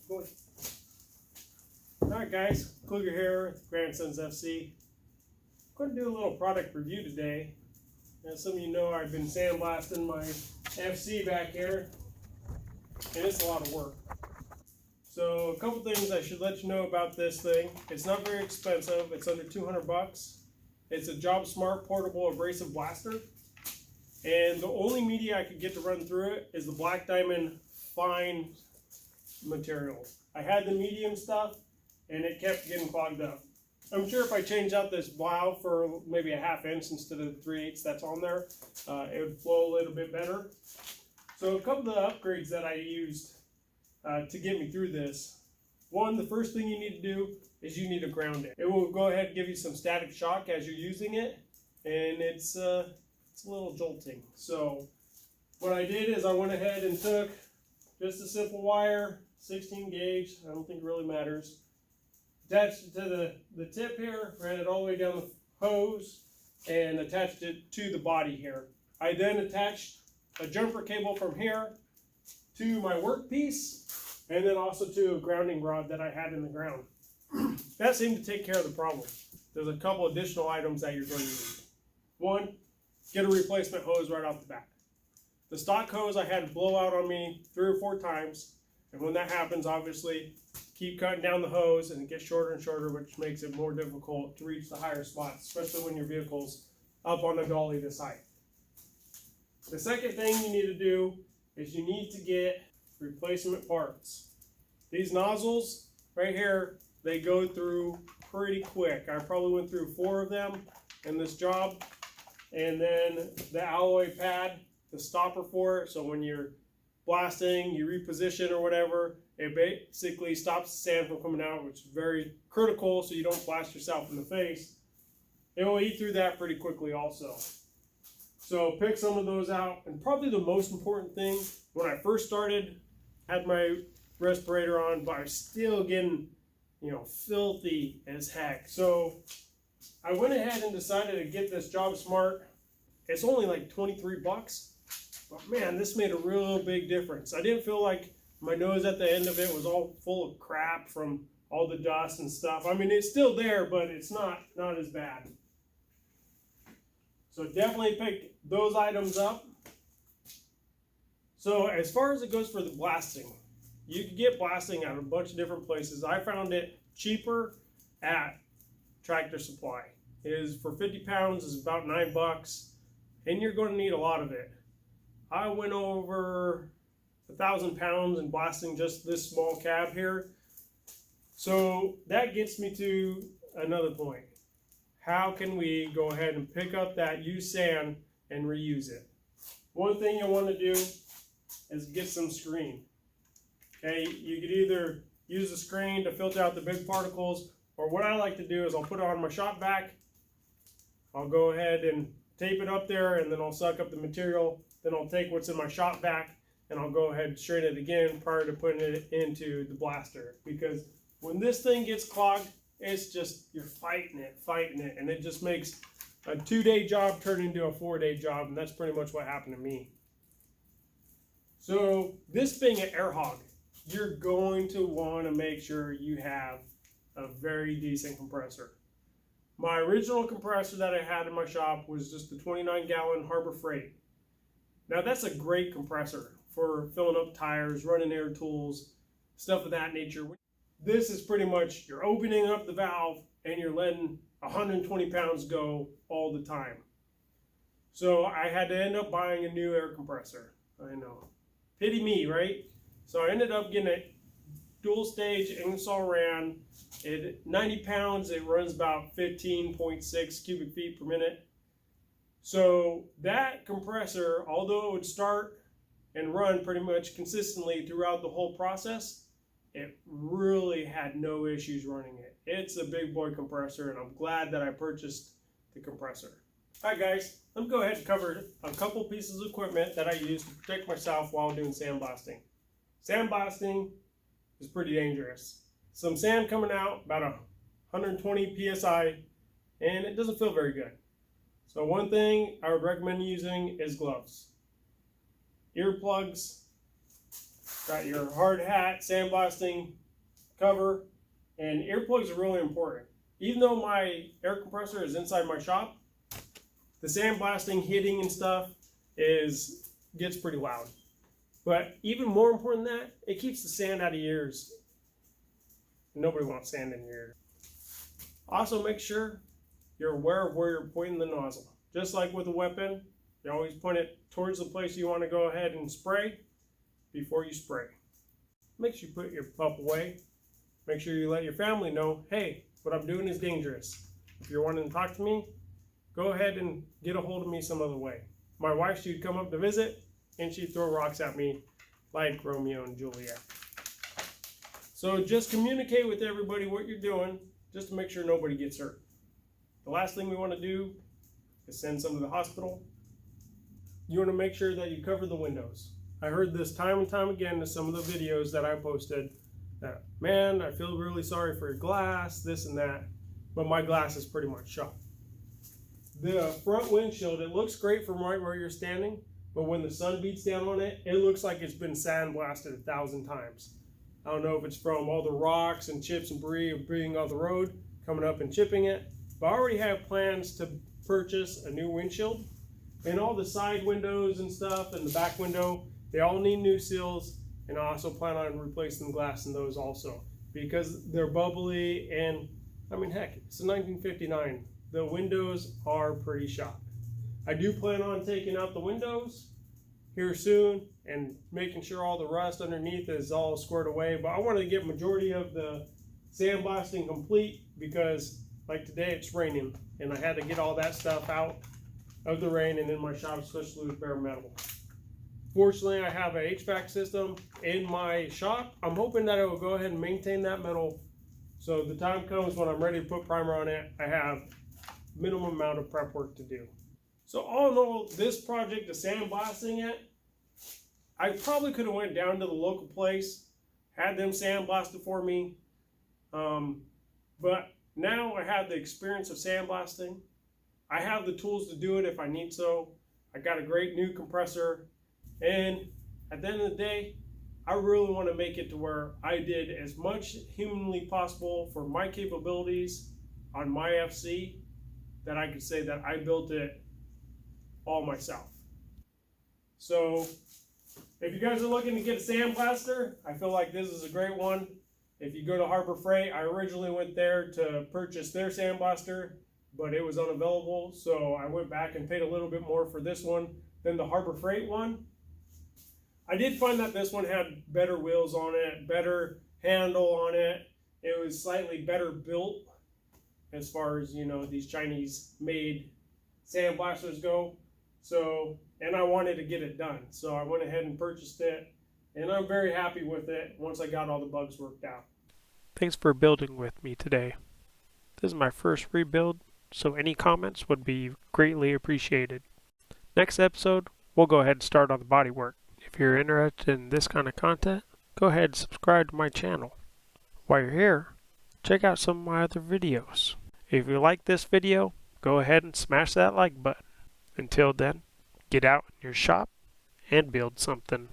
Boy. Alright guys, Kluger here, Grandsons FC. I'm going to do a little product review today. As some of you know, I've been sandblasting my FC back here, and it's a lot of work. So a couple things I should let you know about this thing. It's not very expensive, it's under 200 bucks. It's a Jobsmart portable abrasive blaster. And the only media I could get to run through it is the Black Diamond fine material. I had the medium stuff and it kept getting clogged up. I'm sure if I changed out this valve for maybe a 1/2 inch instead of the 3/8 that's on there, it would flow a little bit better. So a couple of the upgrades that I used to get me through this. One, the first thing you need to do is you need to ground it. It will go ahead and give you some static shock as you're using it, and it's a little jolting. So what I did is I went ahead and took just a simple wire, 16 gauge, I don't think it really matters. Attached it to the tip here, ran it all the way down the hose, and attached it to the body here. I then attached a jumper cable from here to my workpiece, and then also to a grounding rod that I had in the ground. That seemed to take care of the problem. There's a couple additional items that you're going to need. One, get a replacement hose right off the bat. The stock hose I had to blow out on me 3 or 4 times, and when that happens, obviously, keep cutting down the hose and it gets shorter and shorter, which makes it more difficult to reach the higher spots, especially when your vehicle's up on a dolly this height. The second thing you need to do is you need to get replacement parts. These nozzles right here, they go through pretty quick. I probably went through 4 of them in this job. And then the alloy pad, the stopper for it, so when you're blasting, you reposition or whatever, it basically stops the sand from coming out, which is very critical so you don't blast yourself in the face. It will eat through that pretty quickly also. So pick some of those out. And probably the most important thing, when I first started, had my respirator on, but I was still getting, filthy as heck. So I went ahead and decided to get this Jobsmart. It's only like 23 bucks, but man, this made a real big difference. I didn't feel like my nose at the end of it was all full of crap from all the dust and stuff. I mean, it's still there, but it's not as bad. So definitely pick those items up. So as far as it goes for the blasting, you can get blasting at a bunch of different places. I found it cheaper at Tractor Supply. It is for 50 pounds is about 9 bucks, and you're going to need a lot of it. I went over 1,000 pounds in blasting just this small cab here. So that gets me to another point. How can we go ahead and pick up that used sand and reuse it? One thing you'll want to do is get some screen. Okay, you could either use the screen to filter out the big particles, or what I like to do is I'll put it on my shop vac. I'll go ahead and tape it up there, and then I'll suck up the material. Then I'll take what's in my shop vac and I'll go ahead and straighten it again prior to putting it into the blaster. Because when this thing gets clogged, it's just, you're fighting it, and it just makes a 2-day job turn into a 4-day job, and that's pretty much what happened to me. So this being an air hog, you're going to want to make sure you have a very decent compressor. My original compressor that I had in my shop was just the 29-gallon Harbor Freight. Now that's a great compressor for filling up tires, running air tools, stuff of that nature. This is pretty much, you're opening up the valve and you're letting 120 pounds go all the time. So I had to end up buying a new air compressor. I know. Pity me, right? So I ended up getting a dual stage Ingersoll Rand. At 90 pounds, it runs about 15.6 cubic feet per minute. So that compressor, although it would start and run pretty much consistently throughout the whole process, it really had no issues running it. It's a big boy compressor, and I'm glad that I purchased the compressor. Alright guys, let me go ahead and cover a couple pieces of equipment that I use to protect myself while doing sandblasting. Sandblasting is pretty dangerous. Some sand coming out, about 120 psi, and it doesn't feel very good. So one thing I would recommend using is gloves. Earplugs, Got your hard hat, sandblasting cover, and earplugs are really important. Even though my air compressor is inside my shop, the sandblasting, hitting and stuff gets pretty loud. But even more important than that, it keeps the sand out of your ears. Nobody wants sand in your ear. Also, make sure you're aware of where you're pointing the nozzle. Just like with a weapon, you always point it towards the place you want to go ahead and spray before you spray. Make sure you put your pup away. Make sure you let your family know, hey, what I'm doing is dangerous. If you're wanting to talk to me, go ahead and get a hold of me some other way. My wife, she'd come up to visit and she'd throw rocks at me like Romeo and Juliet. So just communicate with everybody what you're doing just to make sure nobody gets hurt. The last thing we want to do is send someone to the hospital. You want to make sure that you cover the windows. I heard this time and time again in some of the videos that I posted that, man, I feel really sorry for your glass, this and that, but my glass is pretty much shot. The front windshield, it looks great from right where you're standing, but when the sun beats down on it, it looks like it's been sandblasted 1,000 times. I don't know if it's from all the rocks and chips and debris of being on the road, coming up and chipping it, but I already have plans to purchase a new windshield. And all the side windows and stuff and the back window, they all need new seals, and I also plan on replacing the glass in those also because they're bubbly and, I mean, heck, it's a 1959. The windows are pretty shot. I do plan on taking out the windows here soon and making sure all the rust underneath is all squared away, but I wanted to get majority of the sandblasting complete because like today it's raining and I had to get all that stuff out of the rain and in my shop, especially with bare metal. Fortunately, I have a HVAC system in my shop. I'm hoping that it will go ahead and maintain that metal so the time comes when I'm ready to put primer on it, I have minimum amount of prep work to do. So all in all, this project of sandblasting it, I probably could have went down to the local place, had them sandblast it for me, but now I have the experience of sandblasting. I have the tools to do it if I need so. I got a great new compressor, and at the end of the day, I really want to make it to where I did as much humanly possible for my capabilities on my FC that I could say that I built it all myself. So if you guys are looking to get a sandblaster, I feel like this is a great one. If you go to Harbor Freight, I originally went there to purchase their sandblaster, but it was unavailable, so I went back and paid a little bit more for this one than the Harbor Freight one. I did find that this one had better wheels on it, better handle on it. It was slightly better built as far as, you know, these Chinese made sandblasters go. So, and I wanted to get it done. So I went ahead and purchased it, and I'm very happy with it once I got all the bugs worked out. Thanks for building with me today. This is my first rebuild, so any comments would be greatly appreciated. Next episode, we'll go ahead and start on the bodywork. If you're interested in this kind of content, go ahead and subscribe to my channel. While you're here, check out some of my other videos. If you like this video, go ahead and smash that like button. Until then, get out in your shop and build something.